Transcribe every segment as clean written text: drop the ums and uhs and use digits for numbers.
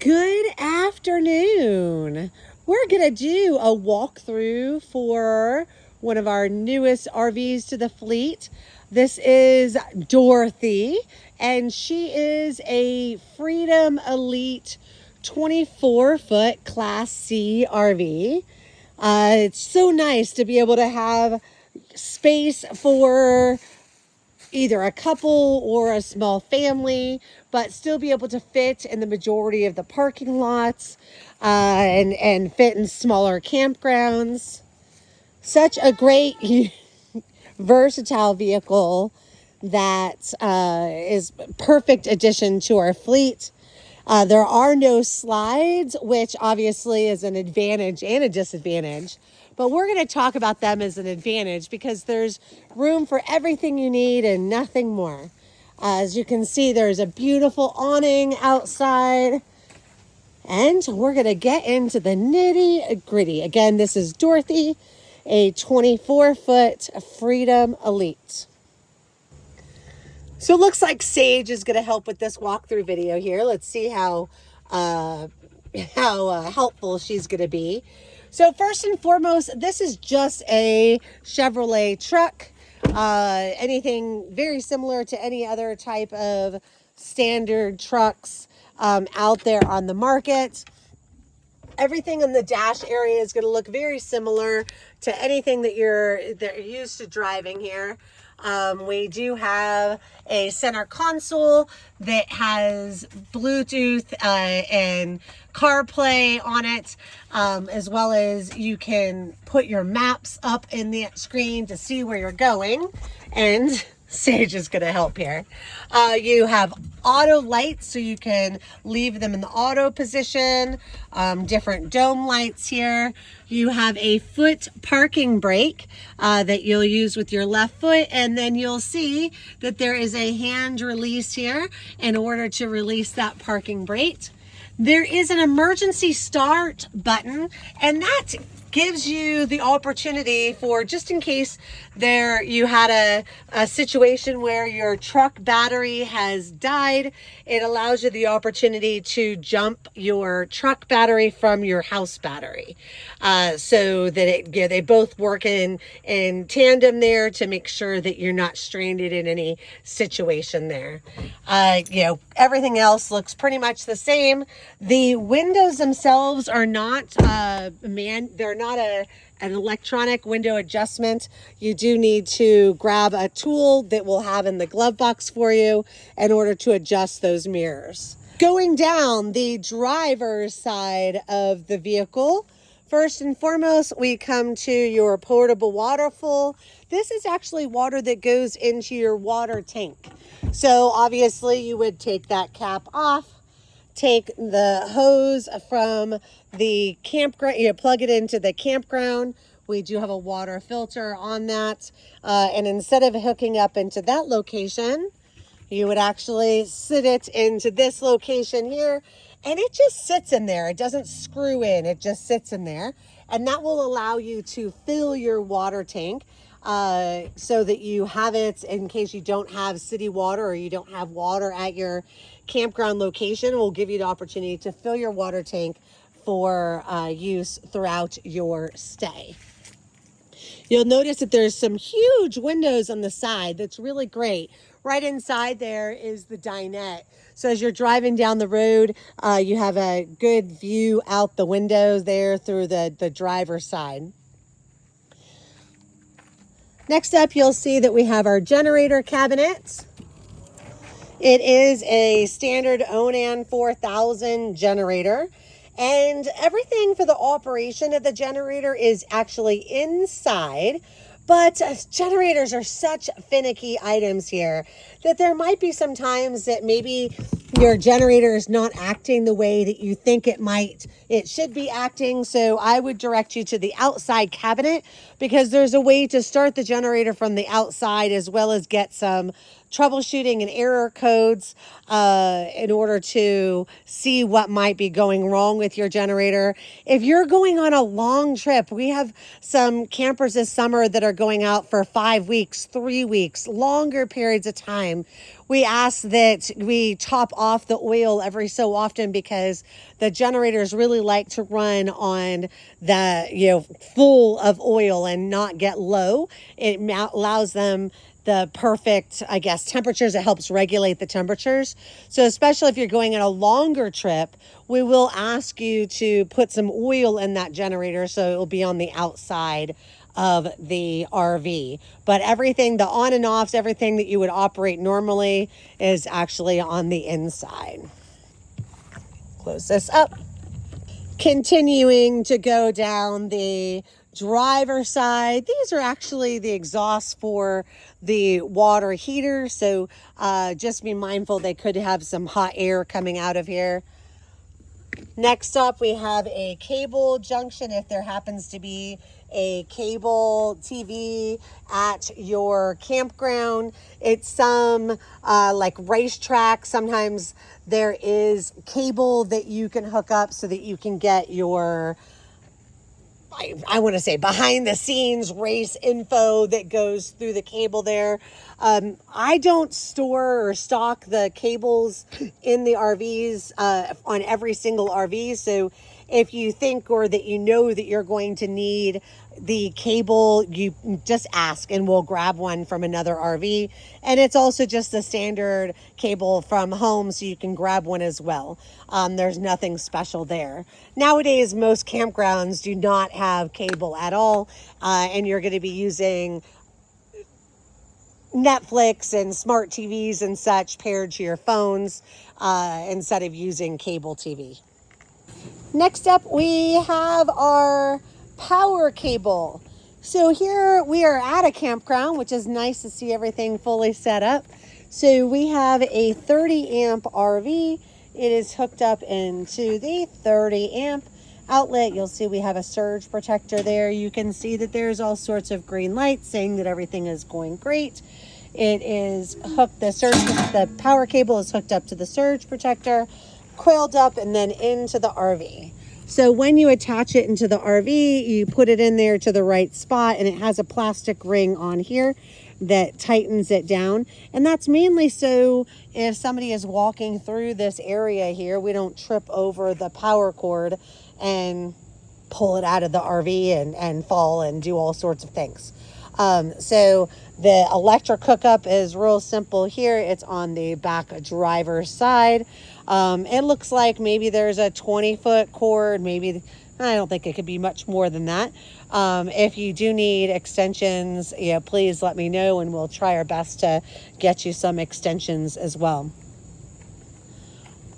Good afternoon. We're going to do a walkthrough for one of our newest RVs to the fleet. This is Dorothy, and she is a Freedom Elite 24-foot Class C RV. It's so nice to be able to have space for either a couple or a small family, but still be able to fit in the majority of the parking lots and fit in smaller campgrounds. Such a great, versatile vehicle that is perfect addition to our fleet. There are no slides, which obviously is an advantage and a disadvantage. But we're going to talk about them as an advantage because there's room for everything you need and nothing more. As you can see, there's a beautiful awning outside. And we're going to get into the nitty gritty. Again, this is Dorothy, a 24-foot Freedom Elite. So it looks like Sage is going to help with this walkthrough video here. Let's see how helpful she's going to be. So first and foremost, this is just a Chevrolet truck. Anything very similar to any other type of standard trucks out there on the market. Everything in the dash area is going to look very similar to anything that you're used to driving here. We do have a center console that has Bluetooth and CarPlay on it, as well as you can put your maps up in the screen to see where you're going. And Sage is going to help here. You have auto lights, so you can leave them in the auto position. Different dome lights here. You have a foot parking brake that you'll use with your left foot, and then you'll see that there is a hand release here in order to release that parking brake. There is an emergency start button, and that gives you the opportunity for, just in case you had a situation where your truck battery has died, it allows you the opportunity to jump your truck battery from your house battery, so that they both work in tandem there to make sure that you're not stranded in any situation there. Everything else looks pretty much the same. The windows themselves are not they're not an electronic window adjustment. You do need to grab a tool that we'll have in the glove box for you in order to adjust those mirrors. Going down the driver's side of the vehicle, first and foremost, we come to your portable water fill. This is actually water that goes into your water tank. So obviously you would take that cap off, take the hose from the campground, plug it into the campground. We do have a water filter on that. And instead of hooking up into that location, you would actually sit it into this location here, and it just sits in there. It doesn't screw in, it just sits in there. And that will allow you to fill your water tank so that you have it in case you don't have city water or you don't have water at your campground location. It will give you the opportunity to fill your water tank for use throughout your stay. You'll notice that there's some huge windows on the side. That's really great. Right inside there is the dinette. So as you're driving down the road, you have a good view out the windows there through the driver's side. Next up, you'll see that we have our generator cabinet. It is a standard Onan 4000 generator. And everything for the operation of the generator is actually inside. But generators are such finicky items here that there might be some times that maybe your generator is not acting the way that you think it should be acting. So I would direct you to the outside cabinet, because there's a way to start the generator from the outside as well as get some troubleshooting and error codes in order to see what might be going wrong with your generator. If you're going on a long trip, we have some campers this summer that are going out for 5 weeks, 3 weeks, longer periods of time. We ask that we top off the oil every so often because the generators really like to run on the, full of oil and not get low. It allows them the perfect, I guess, temperatures. It helps regulate the temperatures. So especially if you're going on a longer trip, we will ask you to put some oil in that generator so it will be on the outside of the RV. But everything, the on and offs, everything that you would operate normally is actually on the inside. Close this up. Continuing to go down the driver's side, these are actually the exhausts for the water heater. So just be mindful they could have some hot air coming out of here. Next up, we have a cable junction. If there happens to be a cable TV at your campground, it's some like racetrack. Sometimes there is cable that you can hook up so that you can get your, I want to say, behind the scenes race info that goes through the cable there. I don't store or stock the cables in the RVs on every single RV. So if you think or that you know that you're going to need the cable, you just ask and we'll grab one from another RV. And it's also just the standard cable from home, so you can grab one as well. There's nothing special there. Nowadays, most campgrounds do not have cable at all, and you're going to be using Netflix and smart TVs and such paired to your phones instead of using cable TV. Next up, we have our power cable. So here we are at a campground, which is nice to see everything fully set up. So we have a 30 amp RV. It is hooked up into the 30 amp outlet. You'll see we have a surge protector there. You can see that there's all sorts of green lights saying that everything is going great. It is hooked, the power cable is hooked up to the surge protector, coiled up, and then into the RV. So when you attach it into the RV, you put it in there to the right spot, and it has a plastic ring on here that tightens it down. And that's mainly so if somebody is walking through this area here, we don't trip over the power cord and pull it out of the RV and fall and do all sorts of things. So the electric hookup is real simple here. It's on the back driver's side. It looks like maybe there's a 20-foot cord. Maybe, I don't think it could be much more than that. If you do need extensions, please let me know and we'll try our best to get you some extensions as well.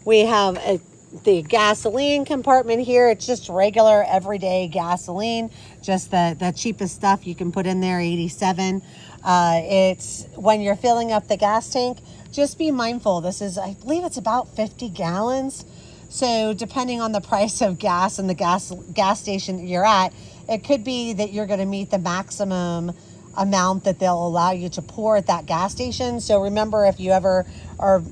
We have the gasoline compartment here. It's just regular everyday gasoline, just the cheapest stuff you can put in there, 87. It's when you're filling up the gas tank, just be mindful. This is, I believe it's about 50 gallons. So depending on the price of gas and the gas station that you're at, it could be that you're going to meet the maximum amount that they'll allow you to pour at that gas station. So remember, if you ever are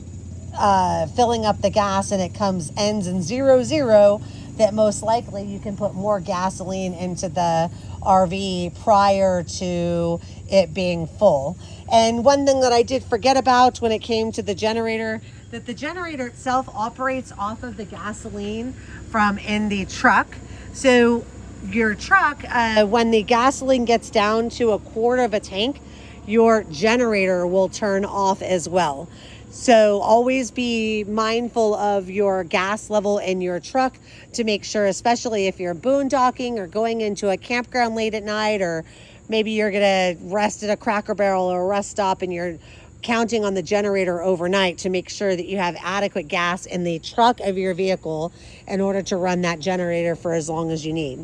filling up the gas and it ends in 00, that most likely you can put more gasoline into the RV prior to it being full. And one thing that I did forget about when it came to the generator, that the generator itself operates off of the gasoline from in the truck. So your truck, when the gasoline gets down to a quarter of a tank, your generator will turn off as well. So always be mindful of your gas level in your truck to make sure, especially if you're boondocking or going into a campground late at night, or maybe you're going to rest at a Cracker Barrel or a rest stop and you're counting on the generator overnight, to make sure that you have adequate gas in the truck of your vehicle in order to run that generator for as long as you need.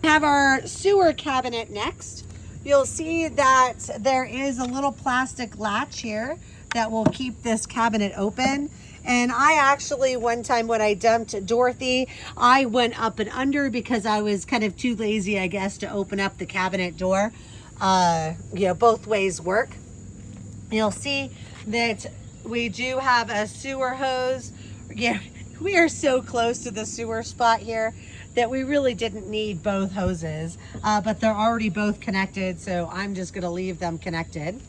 We have our sewer cabinet next. You'll see that there is a little plastic latch here that will keep this cabinet open. And I actually, one time when I dumped Dorothy, I went up and under because I was kind of too lazy, I guess, to open up the cabinet door. Both ways work. You'll see that we do have a sewer hose. Yeah, we are so close to the sewer spot here that we really didn't need both hoses, but they're already both connected, so I'm just gonna leave them connected.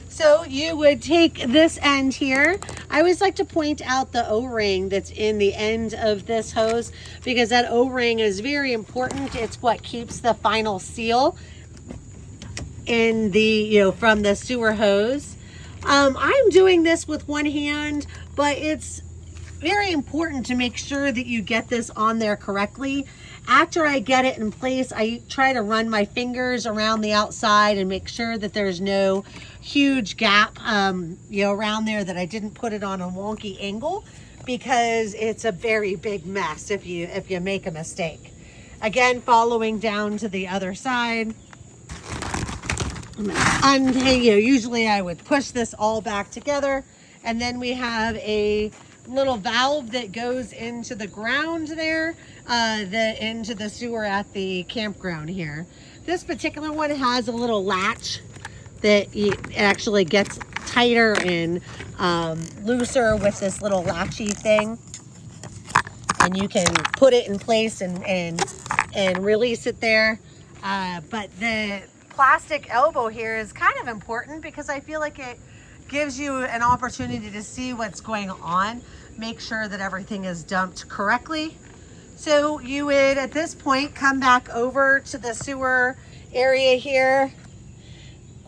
So you would take this end here. I always like to point out the O-ring that's in the end of this hose, because that O-ring is very important. It's what keeps the final seal in the, from the sewer hose. I'm doing this with one hand, but it's very important to make sure that you get this on there correctly. After I get it in place, I try to run my fingers around the outside and make sure that there's no huge gap, around there, that I didn't put it on a wonky angle, because it's a very big mess if you make a mistake. Again, following down to the other side. Usually I would push this all back together, and then we have a little valve that goes into the ground there, into the sewer at the campground here. This particular one has a little latch that actually gets tighter and looser with this little latchy thing, and you can put it in place and release it there. But the plastic elbow here is kind of important, because I feel like it gives you an opportunity to see what's going on, make sure that everything is dumped correctly. So you would, at this point, come back over to the sewer area here,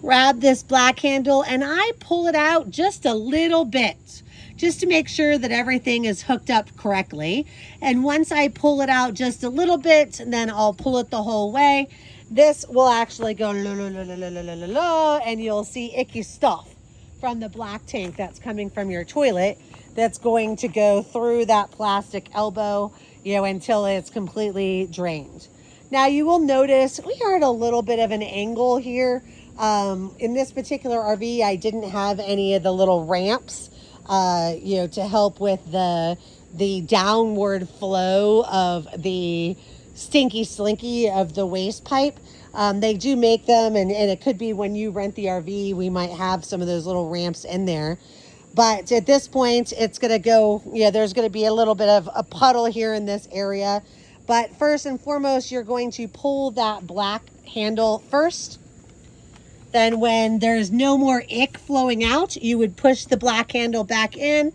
grab this black handle, and I pull it out just a little bit, just to make sure that everything is hooked up correctly. And once I pull it out just a little bit, then I'll pull it the whole way. This will actually go la la la la la la la la, and you'll see icky stuff from the black tank that's coming from your toilet, that's going to go through that plastic elbow, until it's completely drained. Now you will notice we are at a little bit of an angle here. In this particular RV, I didn't have any of the little ramps, to help with the downward flow of the stinky slinky of the waste pipe. They do make them, and it could be when you rent the RV, we might have some of those little ramps in there. But at this point, it's going to go, there's going to be a little bit of a puddle here in this area. But first and foremost, you're going to pull that black handle first. Then when there's no more ick flowing out, you would push the black handle back in,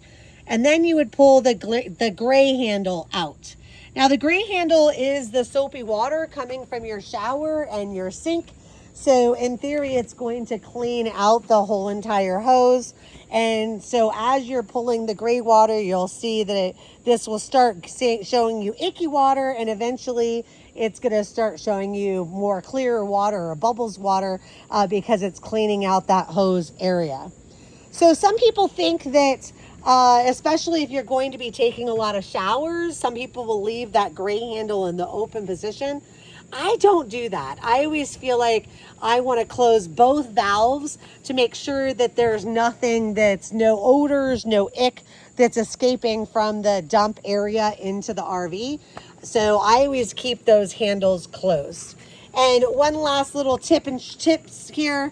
and then you would pull the gray handle out. Now the gray handle is the soapy water coming from your shower and your sink. So in theory, it's going to clean out the whole entire hose. And so as you're pulling the gray water, you'll see that this will start showing you icky water, and eventually it's going to start showing you more clear water or bubbles water, because it's cleaning out that hose area. So some people think that, especially if you're going to be taking a lot of showers, some people will leave that gray handle in the open position. I don't do that. I always feel like I want to close both valves to make sure that there's nothing, that's no odors, no ick that's escaping from the dump area into the RV. So I always keep those handles closed. And one last little tips here.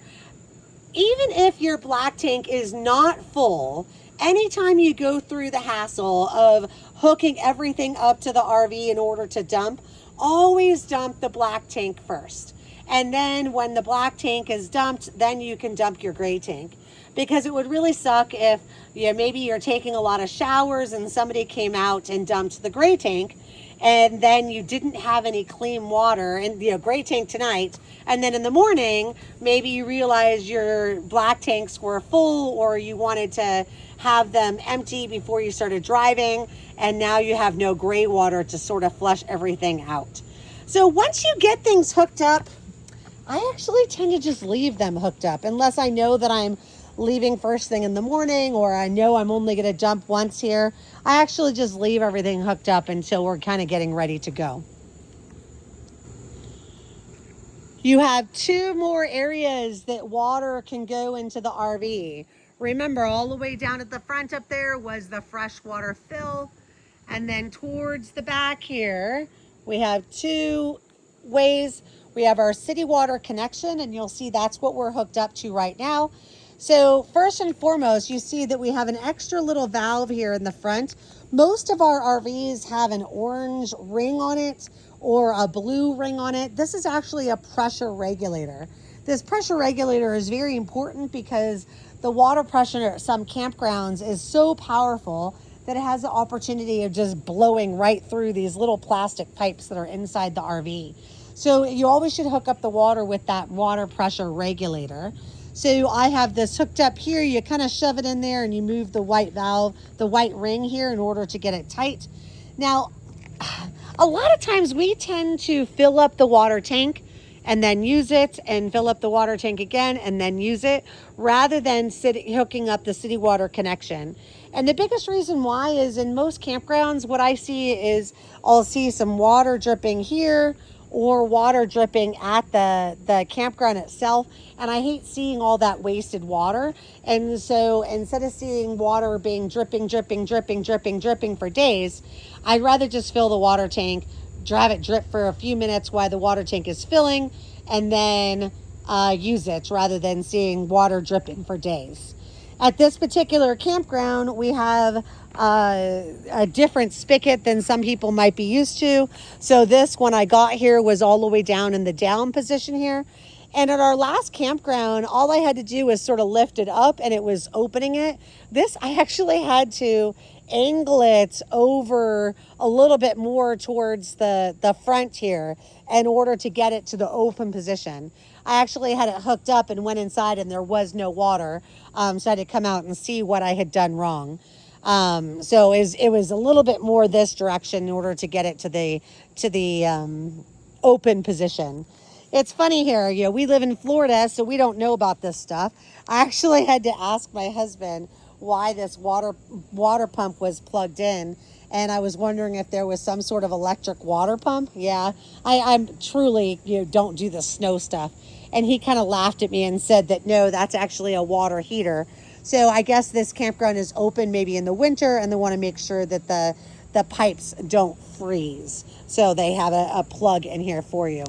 Even if your black tank is not full, anytime you go through the hassle of hooking everything up to the RV in order to dump, always dump the black tank first. And then when the black tank is dumped, then you can dump your gray tank. Because it would really suck if maybe you're taking a lot of showers and somebody came out and dumped the gray tank, and then you didn't have any clean water and gray tank tonight, and then in the morning maybe you realize your black tanks were full, or you wanted to have them empty before you started driving, and now you have no gray water to sort of flush everything out. So once you get things hooked up, I actually tend to just leave them hooked up, unless I know that I'm leaving first thing in the morning, or I know I'm only going to dump once here. I actually just leave everything hooked up until we're kind of getting ready to go. You have two more areas that water can go into the RV. Remember, all the way down at the front up there was the freshwater fill. And then towards the back here, we have two ways. We have our city water connection, and you'll see that's what we're hooked up to right now. So first and foremost, you see that we have an extra little valve here in the front. Most of our RVs have an orange ring on it or a blue ring on it. This is actually a pressure regulator. This pressure regulator is very important because the water pressure at some campgrounds is so powerful that it has the opportunity of just blowing right through these little plastic pipes that are inside the RV. So you always should hook up the water with that water pressure regulator. So I have this hooked up here. You kind of shove it in there and you move the white valve, the white ring here in order to get it tight. Now, a lot of times we tend to fill up the water tank and then use it and fill up the water tank again and then use it rather than hooking up the city water connection. And the biggest reason why is in most campgrounds, what I see is I'll see some water dripping here or water dripping at the campground itself. And I hate seeing all that wasted water. And so instead of seeing water being dripping for days, I'd rather just fill the water tank, have it drip for a few minutes while the water tank is filling, and then use it rather than seeing water dripping for days. At this particular campground, we have a different spigot than some people might be used to. So this, when I got here, was all the way down in the down position here. And at our last campground, all I had to do was sort of lift it up and it was opening it. This, I actually had to angle it over a little bit more towards the front here in order to get it to the open position. I actually had it hooked up and went inside and there was no water. So I had to come out and see what I had done wrong. So it was a little bit more this direction in order to get it to the open position. It's funny here, we live in Florida, so we don't know about this stuff. I actually had to ask my husband why this water pump was plugged in, and I was wondering if there was some sort of electric water pump. Yeah, I'm truly, don't do the snow stuff. And he kind of laughed at me and said that no, that's actually a water heater. So I guess this campground is open maybe in the winter, and they want to make sure that the pipes don't freeze. So they have a plug in here for you.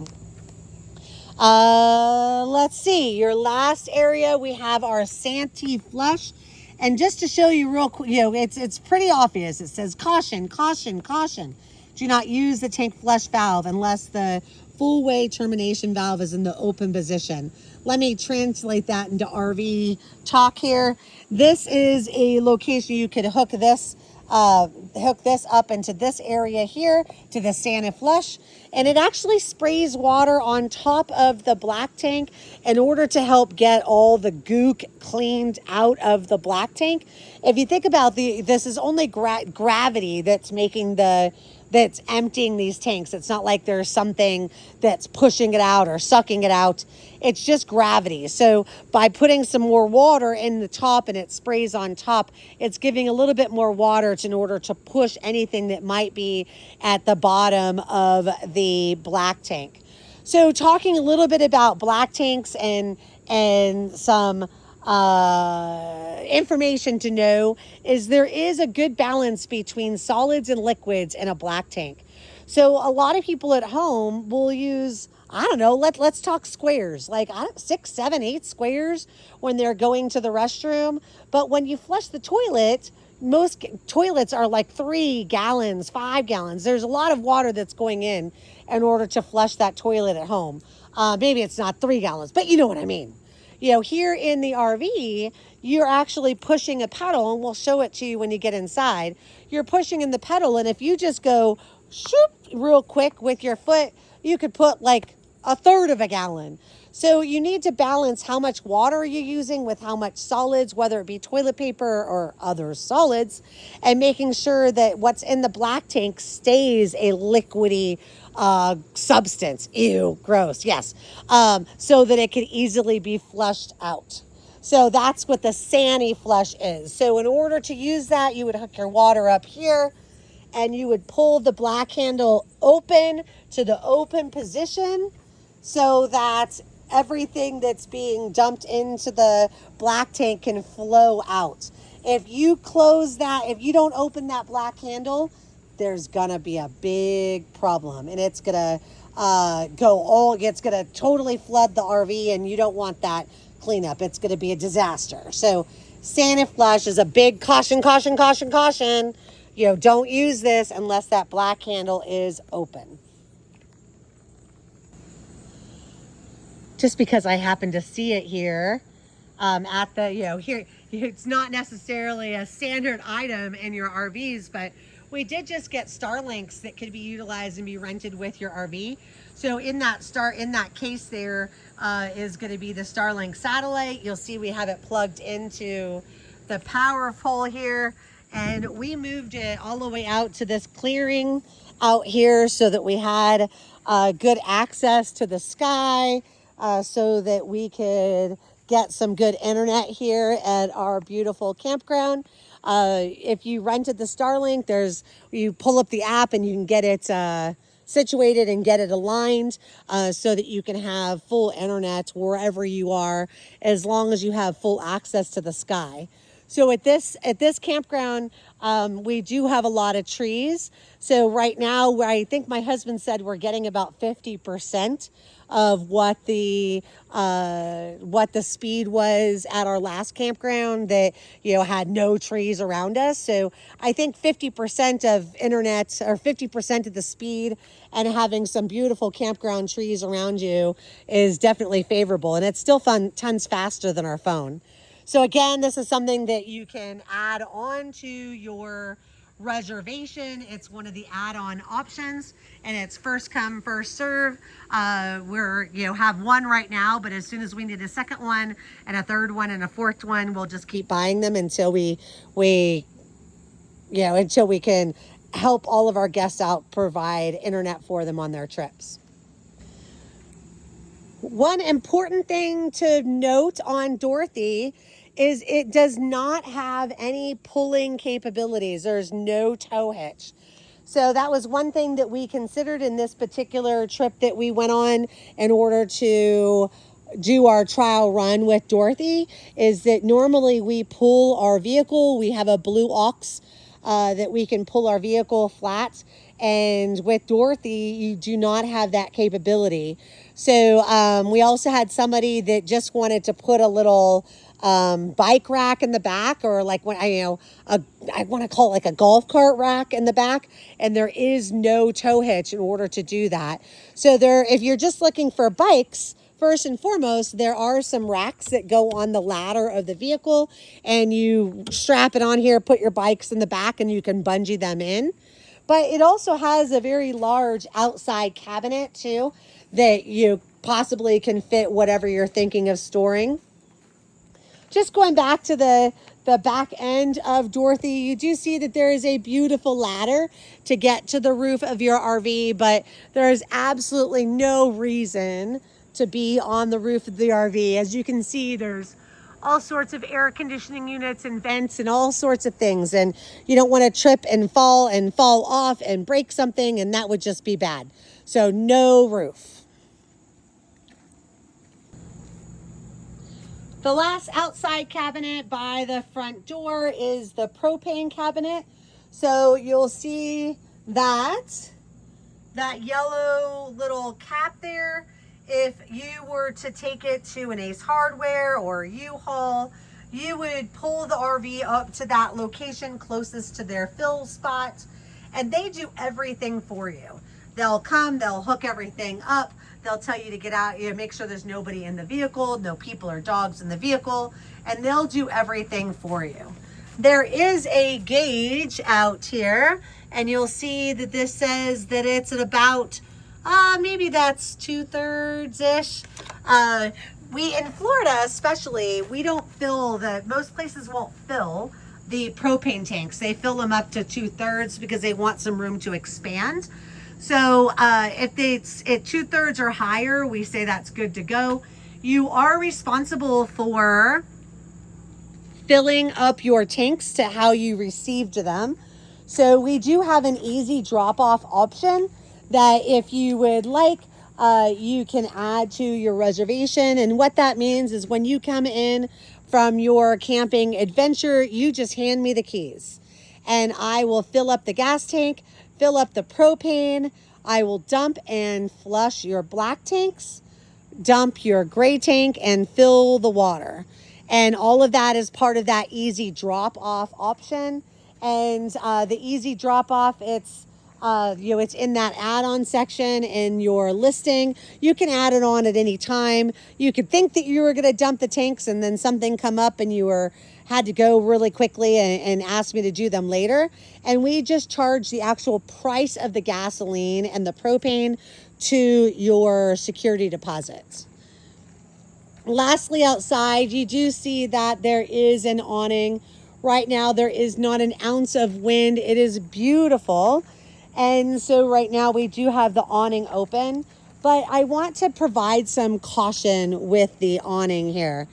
Let's see. Your last area, we have our Santee flush. And just to show you real quick, it's pretty obvious. It says caution, caution, caution. Do not use the tank flush valve unless the full way termination valve is in the open position. Let me translate that into RV talk here. This is a location you could hook this up into this area here to the Santee flush, and it actually sprays water on top of the black tank in order to help get all the gook cleaned out of the black tank. If you think about this is only gravity that's emptying these tanks. It's not like there's something that's pushing it out or sucking it out. It's just gravity. So by putting some more water in the top and it sprays on top, it's giving a little bit more water in order to push anything that might be at the bottom of the black tank. So talking a little bit about black tanks and some information to know is there is a good balance between solids and liquids in a black tank. So a lot of people at home will use, I don't know, let's talk squares, like 6, 7, 8 squares when they're going to the restroom. But when you flush the toilet, most toilets are like 3 gallons, 5 gallons. There's a lot of water that's going in order to flush that toilet at home. Maybe it's not 3 gallons, but you know what I mean. Here in the RV, you're actually pushing a pedal, and we'll show it to you when you get inside. You're pushing in the pedal, and if you just go shoop real quick with your foot, you could put like a third of a gallon. So you need to balance how much water you're using with how much solids, whether it be toilet paper or other solids, and making sure that what's in the black tank stays a liquidy substance. Ew, gross. Yes. So that it can easily be flushed out. So that's what the Santee flush is. So in order to use that, you would hook your water up here and you would pull the black handle open to the open position so that everything that's being dumped into the black tank can flow out. If you close that, if you don't open that black handle, there's gonna be a big problem, and it's gonna it's gonna totally flood the RV, and you don't want that cleanup. It's going to be a disaster. So Sand Flush is a big caution, caution, caution, caution. You know, don't use this unless that black handle is open. Just because I happen to see it here at the, you know, here, it's not necessarily a standard item in your RVs, but we did just get Starlinks that could be utilized and be rented with your RV. So in that case there is going to be the Starlink satellite. You'll see we have it plugged into the power pole here, and we moved it all the way out to this clearing out here so that we had good access to the sky, so that we could get some good internet here at our beautiful campground. If you rented the Starlink, you pull up the app and you can get it situated and get it aligned so that you can have full internet wherever you are, as long as you have full access to the sky. So at this campground, we do have a lot of trees. So right now, I think my husband said we're getting about 50% of what the speed was at our last campground that, you know, had no trees around us. So I think 50% of internet, or 50% of the speed, and having some beautiful campground trees around you is definitely favorable, and it's still tons faster than our phone. So again, this is something that you can add on to your reservation. It's one of the add-on options, and it's first come, first serve. We're, you know, have one right now, but as soon as we need a second one and a third one and a fourth one, we'll just keep buying them until we until we can help all of our guests out, provide internet for them on their trips. One important thing to note on Dorothy is it does not have any pulling capabilities. There's no tow hitch. So that was one thing that we considered in this particular trip that we went on in order to do our trial run with Dorothy, is that normally we pull our vehicle. We have a blue aux that we can pull our vehicle flat. And with Dorothy, you do not have that capability. So we also had somebody that just wanted to put a little bike rack in the back, or like when I want to call it like a golf cart rack in the back, and there is no tow hitch in order to do that. So if you're just looking for bikes, first and foremost, there are some racks that go on the ladder of the vehicle, and you strap it on here, put your bikes in the back, and you can bungee them in. But it also has a very large outside cabinet too, that you possibly can fit whatever you're thinking of storing. Just going back to the back end of Dorothy, you do see that there is a beautiful ladder to get to the roof of your RV, but there is absolutely no reason to be on the roof of the RV. As you can see, there's all sorts of air conditioning units and vents and all sorts of things, and you don't want to trip and fall off and break something, and that would just be bad. So no roof. The last outside cabinet by the front door is the propane cabinet. So you'll see that yellow little cap there. If you were to take it to an Ace Hardware or U-Haul, you would pull the RV up to that location closest to their fill spot, and they do everything for you. They'll come, they'll hook everything up, they'll tell you to get out, make sure there's nobody in the vehicle, no people or dogs in the vehicle, and they'll do everything for you. There is a gauge out here, and you'll see that this says that it's at about, maybe that's 2/3-ish. We, in Florida especially, we don't most places won't fill the propane tanks. They fill them up to 2/3 because they want some room to expand. So if it's at 2/3 or higher, we say that's good to go. You are responsible for filling up your tanks to how you received them. So we do have an easy drop-off option that if you would like, you can add to your reservation. And what that means is when you come in from your camping adventure, you just hand me the keys and I will fill up the gas tank, fill up the propane. I will dump and flush your black tanks, dump your gray tank and fill the water. And all of that is part of that easy drop off option. And the easy drop off, it's in that add-on section in your listing. You can add it on at any time. You could think that you were going to dump the tanks and then something come up and had to go really quickly and ask me to do them later. And we just charge the actual price of the gasoline and the propane to your security deposits. Lastly, outside, you do see that there is an awning. Right now, there is not an ounce of wind. It is beautiful. And so right now we do have the awning open, but I want to provide some caution with the awning here.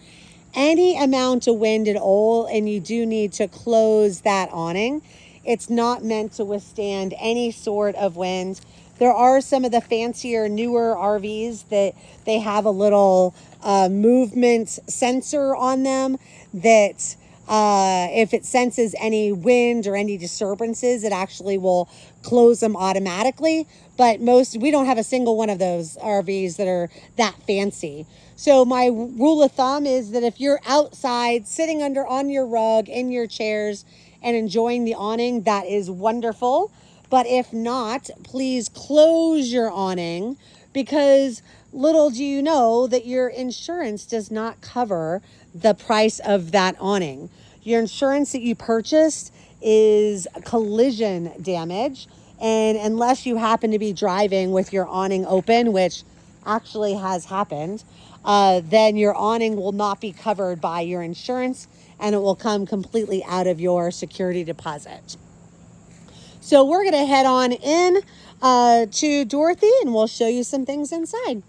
Any amount of wind at all, and you do need to close that awning. It's not meant to withstand any sort of wind. There are some of the fancier, newer RVs that they have a little movement sensor on them that if it senses any wind or any disturbances, it actually will close them automatically. But we don't have a single one of those RVs that are that fancy. So my rule of thumb is that if you're outside sitting on your rug in your chairs and enjoying the awning, that is wonderful. But if not, please close your awning, because little do you know that your insurance does not cover the price of that awning. Your insurance that you purchased is collision damage. And unless you happen to be driving with your awning open, which actually has happened, then your awning will not be covered by your insurance and it will come completely out of your security deposit. So we're going to head on in to Dorothy and we'll show you some things inside.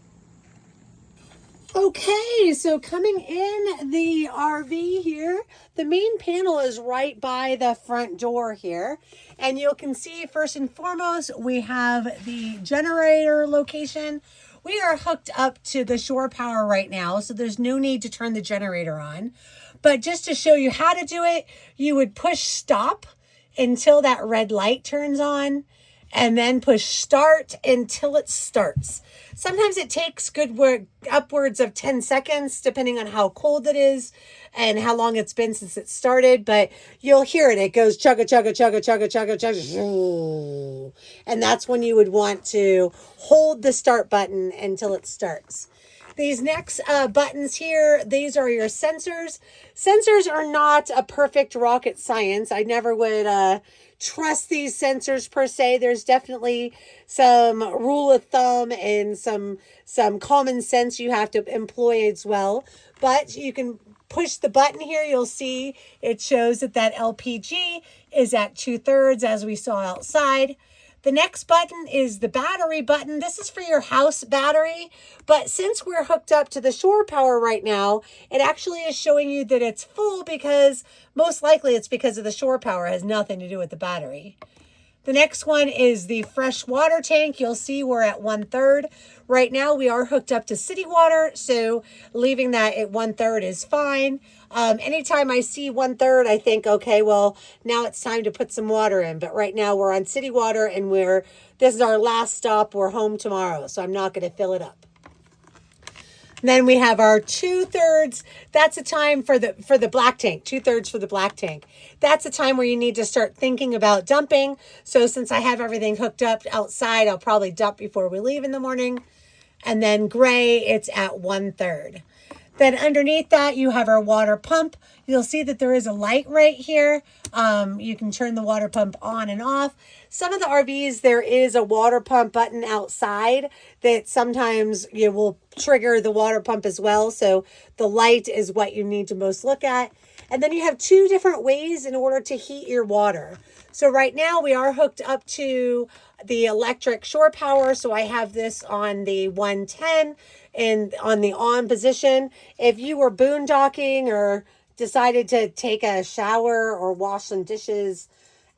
Okay, so coming in the RV here, the main panel is right by the front door here. And you can see first and foremost, we have the generator location. We are hooked up to the shore power right now, so there's no need to turn the generator on. But just to show you how to do it, you would push stop until that red light turns on, and then push start until it starts. Sometimes it takes upwards of 10 seconds, depending on how cold it is and how long it's been since it started, but you'll hear it. It goes chugga, chugga, chugga, chugga, chugga, chugga. And that's when you would want to hold the start button until it starts. These next buttons here, these are your sensors. Sensors are not a perfect rocket science. I never would trust these sensors per se. There's definitely some rule of thumb and some common sense you have to employ as well. But you can push the button here. You'll see it shows that LPG is at 2/3 as we saw outside. The next button is the battery button. This is for your house battery, but since we're hooked up to the shore power right now, it actually is showing you that it's full because most likely it's because of the shore power. It has nothing to do with the battery. The next one is the fresh water tank. You'll see we're at 1/3. Right now we are hooked up to city water, so leaving that at 1/3 is fine. Anytime I see 1/3, I think, okay, well, now it's time to put some water in. But right now we're on city water and this is our last stop. We're home tomorrow, so I'm not going to fill it up. Then we have our 2/3. That's a time for the black tank. 2/3 for the black tank. That's a time where you need to start thinking about dumping. So since I have everything hooked up outside, I'll probably dump before we leave in the morning. And then gray, it's at 1/3. Then underneath that, you have our water pump. You'll see that there is a light right here. You can turn the water pump on and off. Some of the RVs, there is a water pump button outside that sometimes you will trigger the water pump as well. So the light is what you need to most look at. And then you have two different ways in order to heat your water. So right now we are hooked up to the electric shore power. So I have this on the 110 and on the on position. If you were boondocking or decided to take a shower or wash some dishes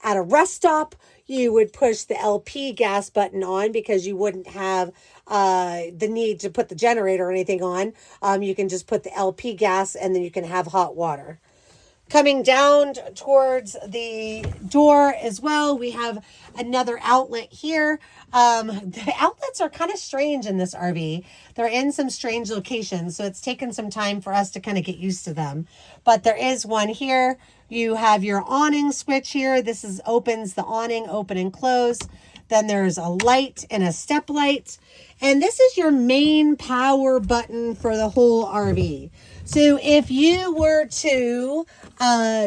at a rest stop, you would push the LP gas button on because you wouldn't have the need to put the generator or anything on. You can just put the LP gas and then you can have hot water. Coming down towards the door as well, we have another outlet here. The outlets are kind of strange in this RV. They're in some strange locations, so it's taken some time for us to kind of get used to them. But there is one here. You have your awning switch here. This is opens the awning, open and close. Then there's a light and a step light. And this is your main power button for the whole RV. So if you were to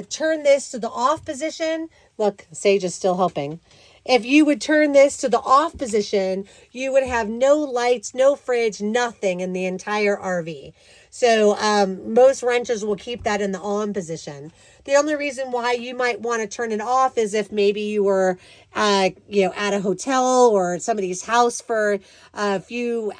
turn this to the off position, look, Sage is still helping. If you would turn this to the off position, you would have no lights, no fridge, nothing in the entire RV. So most renters will keep that in the on position. The only reason why you might want to turn it off is if maybe you were, at a hotel or somebody's house for a few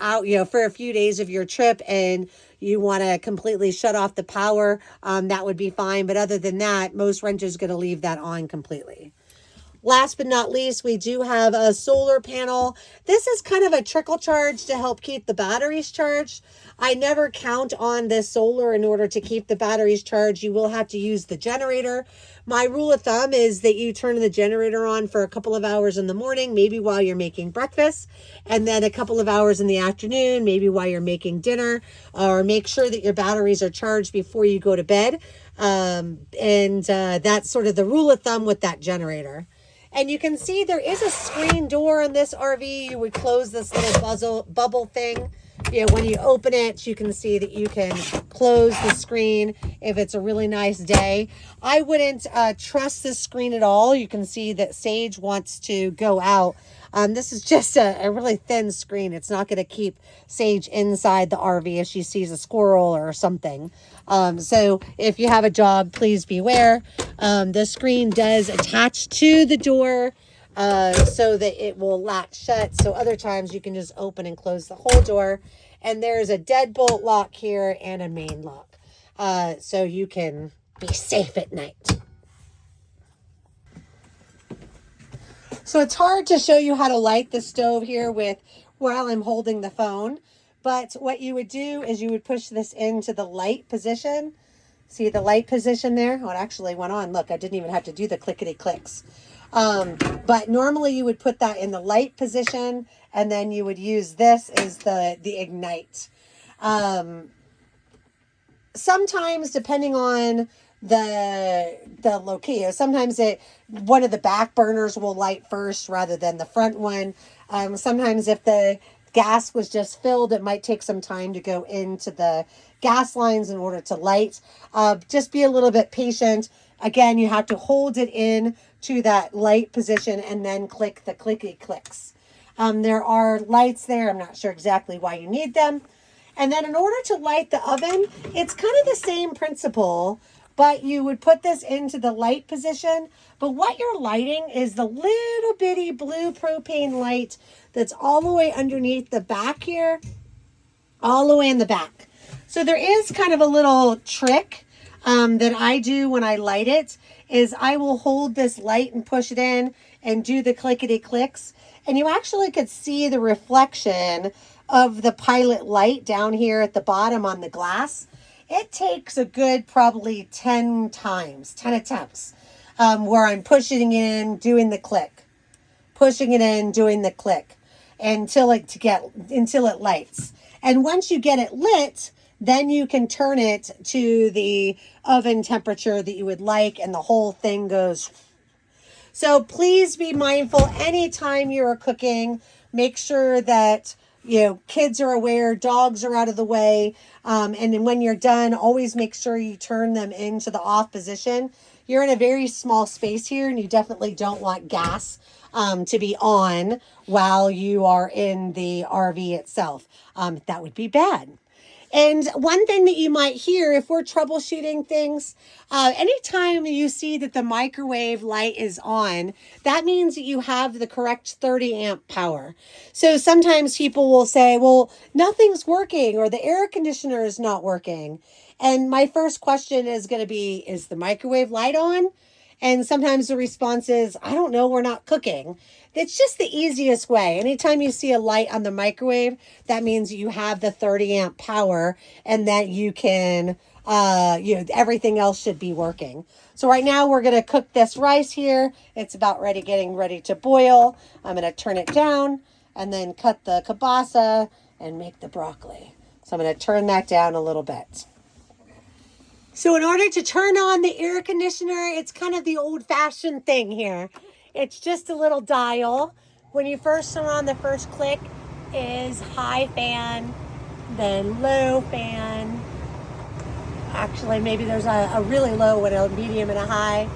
days of your trip, and you want to completely shut off the power. That would be fine. But other than that, most renters are going to leave that on completely. Last but not least, we do have a solar panel. This is kind of a trickle charge to help keep the batteries charged. I never count on this solar in order to keep the batteries charged. You will have to use the generator. My rule of thumb is that you turn the generator on for a couple of hours in the morning, maybe while you're making breakfast, and then a couple of hours in the afternoon, maybe while you're making dinner, or make sure that your batteries are charged before you go to bed. That's sort of the rule of thumb with that generator. And you can see there is a screen door on this RV. You would close this little bubble thing. When you open it, you can see that you can close the screen if it's a really nice day. I wouldn't trust this screen at all. You can see that Sage wants to go out. This is just a really thin screen. It's not going to keep Sage inside the RV if she sees a squirrel or something. So if you have a dog, please beware. The screen does attach to the door so that it will latch shut. So other times you can just open and close the whole door. And there's a deadbolt lock here and a main lock. So you can be safe at night. So it's hard to show you how to light the stove here while I'm holding the phone. But what you would do is you would push this into the light position. See the light position there? Oh, it actually went on. Look, I didn't even have to do the clickety clicks. But normally you would put that in the light position, and then you would use this as the ignite. Sometimes, depending on the location, sometimes one of the back burners will light first rather than the front one. Sometimes if the gas was just filled, it might take some time to go into the gas lines in order to light. Just be a little bit patient. Again, you have to hold it in to that light position and then click the clicky clicks. There are lights there. I'm not sure exactly why you need them. And then in order to light the oven, it's kind of the same principle, but you would put this into the light position. But what you're lighting is the little bitty blue propane light that's all the way underneath the back here, all the way in the back. So there is kind of a little trick that I do when I light it, is I will hold this light and push it in and do the clickety clicks. And you actually could see the reflection of the pilot light down here at the bottom on the glass. It takes a good probably 10 attempts where I'm pushing it in, doing the click, pushing it in, doing the click until it lights. And once you get it lit, then you can turn it to the oven temperature that you would like, and the whole thing goes. So please be mindful anytime you're cooking. Make sure that kids are aware, dogs are out of the way. And then when you're done, always make sure you turn them into the off position. You're in a very small space here, and you definitely don't want gas to be on while you are in the RV itself. That would be bad. And one thing that you might hear if we're troubleshooting things, anytime you see that the microwave light is on, that means that you have the correct 30 amp power. So sometimes people will say, well, nothing's working, or the air conditioner is not working. And my first question is going to be, is the microwave light on? And sometimes the response is, I don't know, we're not cooking. It's just the easiest way. Anytime you see a light on the microwave, that means you have the 30 amp power and that you can, everything else should be working. So right now we're going to cook this rice here. It's about getting ready to boil. I'm going to turn it down and then cut the kielbasa and make the broccoli. So I'm going to turn that down a little bit. So in order to turn on the air conditioner, it's kind of the old-fashioned thing here. It's just a little dial. When you first turn on, the first click is high fan, then low fan. Actually, maybe there's a really low one, a medium and a high.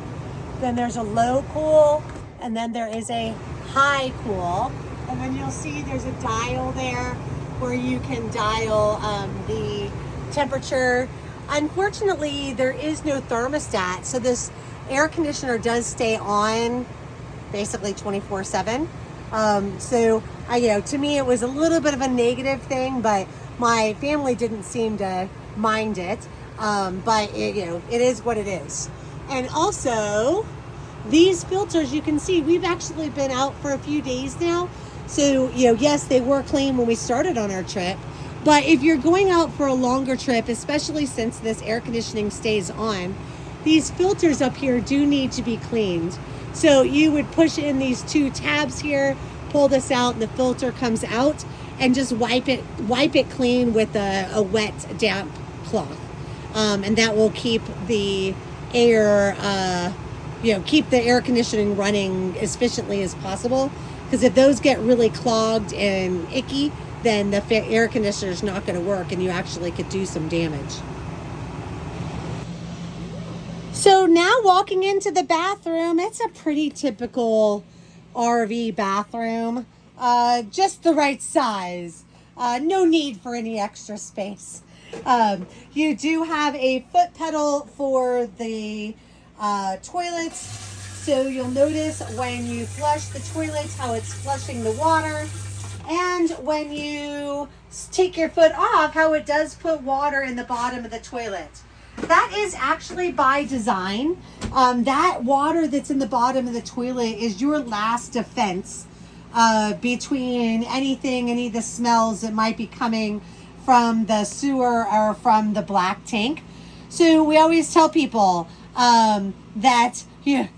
Then there's a low cool, and then there is a high cool. And then you'll see there's a dial there where you can dial the temperature. Unfortunately, there is no thermostat, so this air conditioner does stay on basically 24/7. To me, it was a little bit of a negative thing, but my family didn't seem to mind it. But it is what it is. And also, these filters, you can see, we've actually been out for a few days now. So, yes, they were clean when we started on our trip. But if you're going out for a longer trip, especially since this air conditioning stays on, these filters up here do need to be cleaned. So you would push in these two tabs here, pull this out, and the filter comes out, and just wipe it clean with a wet, damp cloth. And that will keep the air, keep the air conditioning running as efficiently as possible. Because if those get really clogged and icky, then the air conditioner is not going to work and you actually could do some damage. So now walking into the bathroom, it's a pretty typical RV bathroom. Just the right size. No need for any extra space. You do have a foot pedal for the toilets. So you'll notice when you flush the toilets how it's flushing the water. And when you take your foot off, how it does put water in the bottom of the toilet. That is actually by design. That water that's in the bottom of the toilet is your last defense between any of the smells that might be coming from the sewer or from the black tank. So we always tell people that you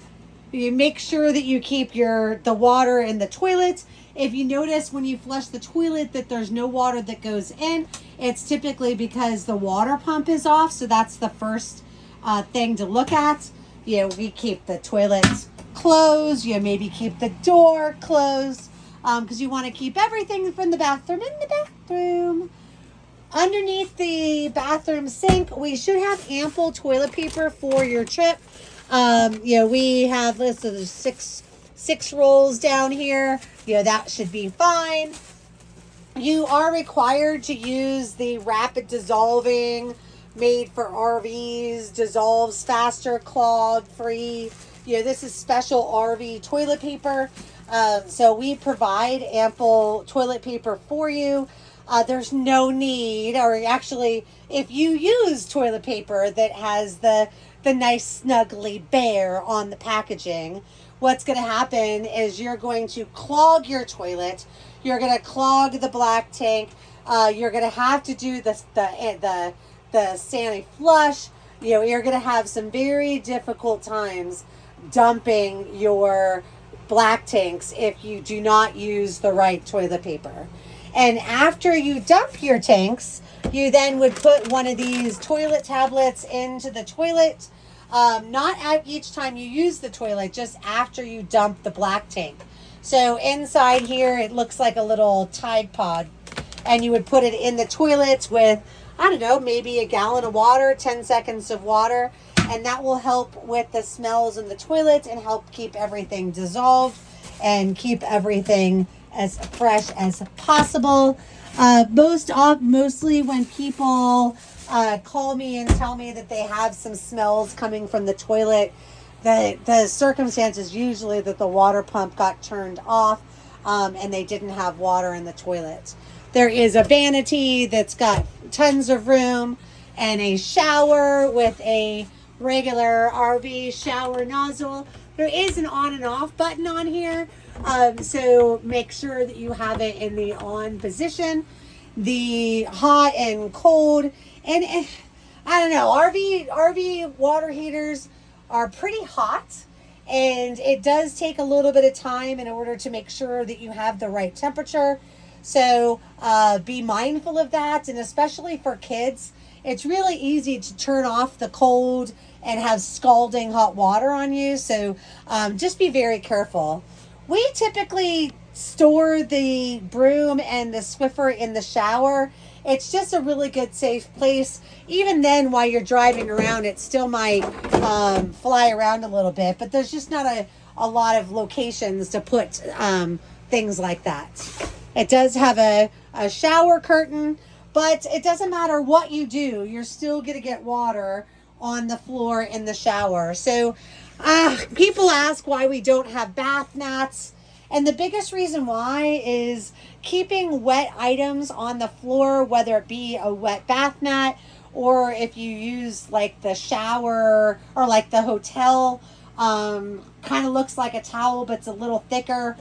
make sure that you keep the water in the toilet. If you notice when you flush the toilet that there's no water that goes in, it's typically because the water pump is off. So that's the first thing to look at. We keep the toilets closed. Maybe keep the door closed because you want to keep everything from the bathroom in the bathroom. Underneath the bathroom sink, we should have ample toilet paper for your trip. We have listed six rolls down here. That should be fine. You are required to use the rapid dissolving, made for RVs, dissolves faster, clog free. This is special RV toilet paper. So we provide ample toilet paper for you. There's no need, or actually, if you use toilet paper that has the nice snuggly bear on the packaging, what's going to happen is you're going to clog your toilet. You're going to clog the black tank. You're going to have to do the sani flush. You're going to have some very difficult times dumping your black tanks if you do not use the right toilet paper. And after you dump your tanks, you then would put one of these toilet tablets into the toilet. Not at each time you use the toilet, just after you dump the black tank. So inside here, it looks like a little Tide Pod. And you would put it in the toilet with, maybe a gallon of water, 10 seconds of water. And that will help with the smells in the toilet and help keep everything dissolved and keep everything as fresh as possible. Mostly when people call me and tell me that they have some smells coming from the toilet, the circumstance is usually that the water pump got turned off and they didn't have water in the toilet. There is a vanity that's got tons of room and a shower with a regular RV shower nozzle. There is an on and off button on here, so make sure that you have it in the on position. The hot and cold, and I don't know, RV water heaters are pretty hot, and it does take a little bit of time in order to make sure that you have the right temperature. So be mindful of that, and especially for kids, it's really easy to turn off the cold and have scalding hot water on you. So just be very careful. We typically store the broom and the Swiffer in the shower. It's just a really good safe place. Even then, while you're driving around, it still might fly around a little bit, but there's just not a lot of locations to put things like that. It does have a shower curtain, but it doesn't matter what you do, you're still going to get water on the floor in the shower. So people ask why we don't have bath mats. And the biggest reason why is keeping wet items on the floor, whether it be a wet bath mat or if you use like the shower or like the hotel, kind of looks like a towel, but it's a little thicker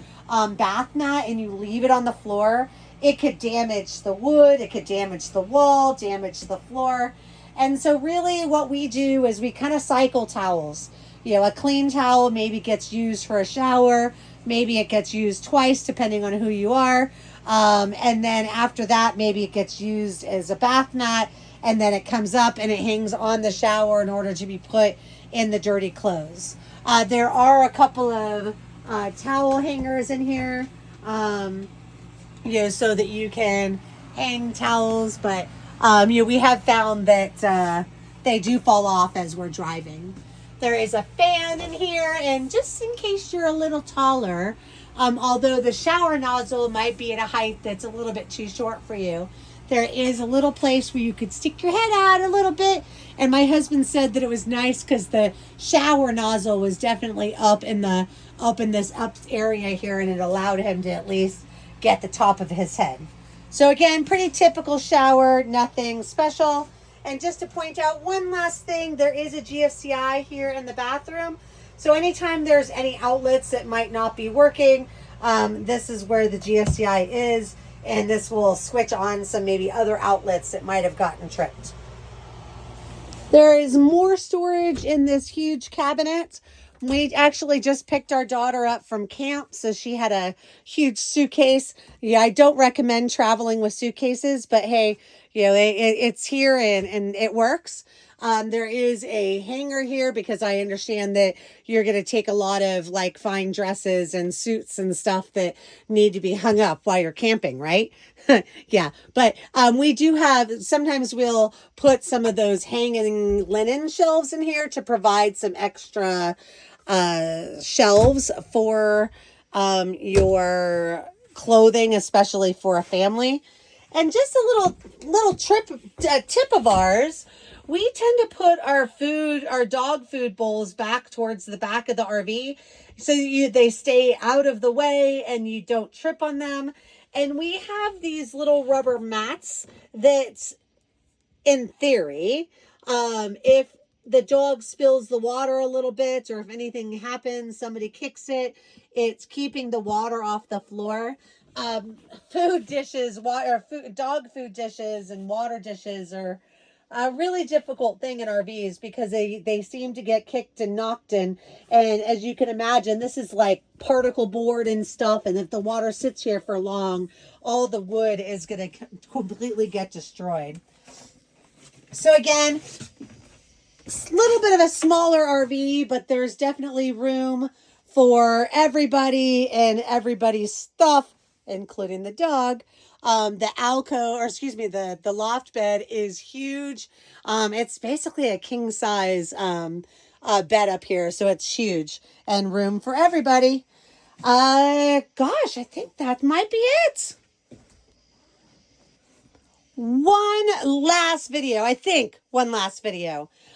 bath mat, and you leave it on the floor. It could damage the wood, it could damage the wall, damage the floor. And so really what we do is we kind of cycle towels. You know, a clean towel maybe gets used for a shower. Maybe it gets used twice depending on who you are. And then after that, maybe it gets used as a bath mat. And then it comes up and it hangs on the shower in order to be put in the dirty clothes. There are a couple of towel hangers in here, so that you can hang towels. But, we have found that they do fall off as we're driving. There is a fan in here, and just in case you're a little taller, although the shower nozzle might be at a height that's a little bit too short for you, there is a little place where you could stick your head out a little bit. And my husband said that it was nice because the shower nozzle was definitely up in this up area here, and it allowed him to at least get the top of his head. So again, pretty typical shower, nothing special. And just to point out one last thing, there is a GFCI here in the bathroom. So anytime there's any outlets that might not be working, this is where the GFCI is, and this will switch on some maybe other outlets that might have gotten tripped. There is more storage in this huge cabinet. We actually just picked our daughter up from camp, so she had a huge suitcase. Yeah, I don't recommend traveling with suitcases, but hey, it's here and it works. There is a hanger here because I understand that you're going to take a lot of like fine dresses and suits and stuff that need to be hung up while you're camping, right? Yeah, but we do sometimes we'll put some of those hanging linen shelves in here to provide some extra shelves for your clothing, especially for a family. And just a little tip of ours, we tend to put our dog food bowls back towards the back of the RV so they stay out of the way and you don't trip on them. And we have these little rubber mats that, in theory, if the dog spills the water a little bit, or if anything happens, somebody kicks it, it's keeping the water off the floor. Dog food dishes and water dishes are a really difficult thing in RVs because they seem to get kicked and knocked in. And as you can imagine, this is like particle board and stuff. And if the water sits here for long, all the wood is going to completely get destroyed. So again, a little bit of a smaller RV, but there's definitely room for everybody and everybody's stuff, including the dog. The the loft bed is huge. It's basically a king size bed up here, so it's huge and room for everybody. Gosh, I think that might be it. One last video.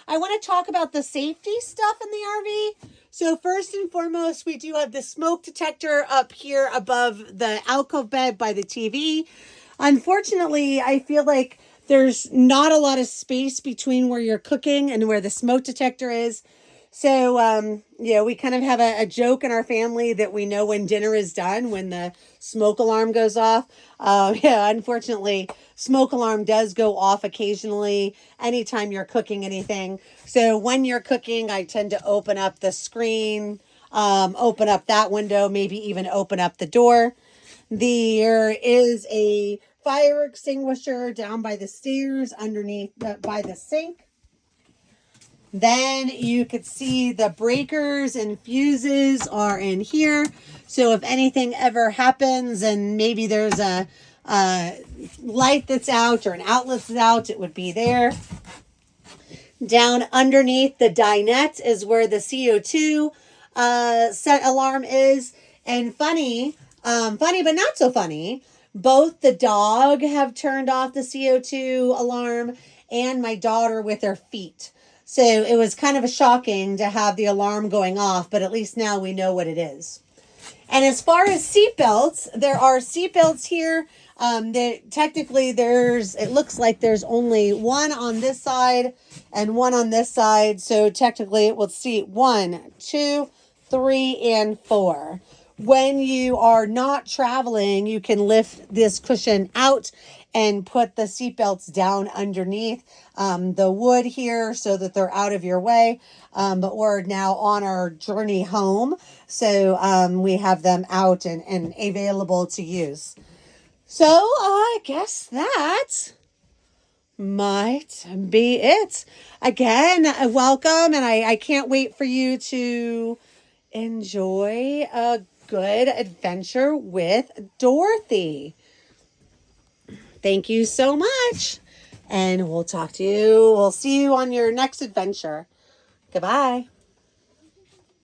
I want to talk about the safety stuff in the RV. So first and foremost, we do have the smoke detector up here above the alcove bed by the TV. Unfortunately, I feel like There's not a lot of space between where you're cooking and where the smoke detector is. So, we kind of have a joke in our family that we know when dinner is done when the smoke alarm goes off. Unfortunately, smoke alarm does go off occasionally anytime you're cooking anything. So, when you're cooking, I tend to open up the screen, open up that window, maybe even open up the door. There is a fire extinguisher down by the stairs underneath by the sink. Then you could see the breakers and fuses are in here. So if anything ever happens and maybe there's a light that's out or an outlet that's out, it would be there. Down underneath the dinette is where the CO2 set alarm is. And funny but not so funny, both the dog have turned off the CO2 alarm and my daughter with her feet. So it was kind of shocking to have the alarm going off, but at least now we know what it is. And as far as seatbelts, there are seatbelts here. Technically, it looks like there's only one on this side and one on this side. So technically, it will seat 1, 2, 3, and 4. When you are not traveling, you can lift this cushion out and put the seatbelts down underneath the wood here so that they're out of your way. But we're now on our journey home, so we have them out and available to use. So I guess that might be it. Again, welcome, and I can't wait for you to enjoy a good adventure with Dorothy. Thank you so much. And we'll see you on your next adventure. Goodbye.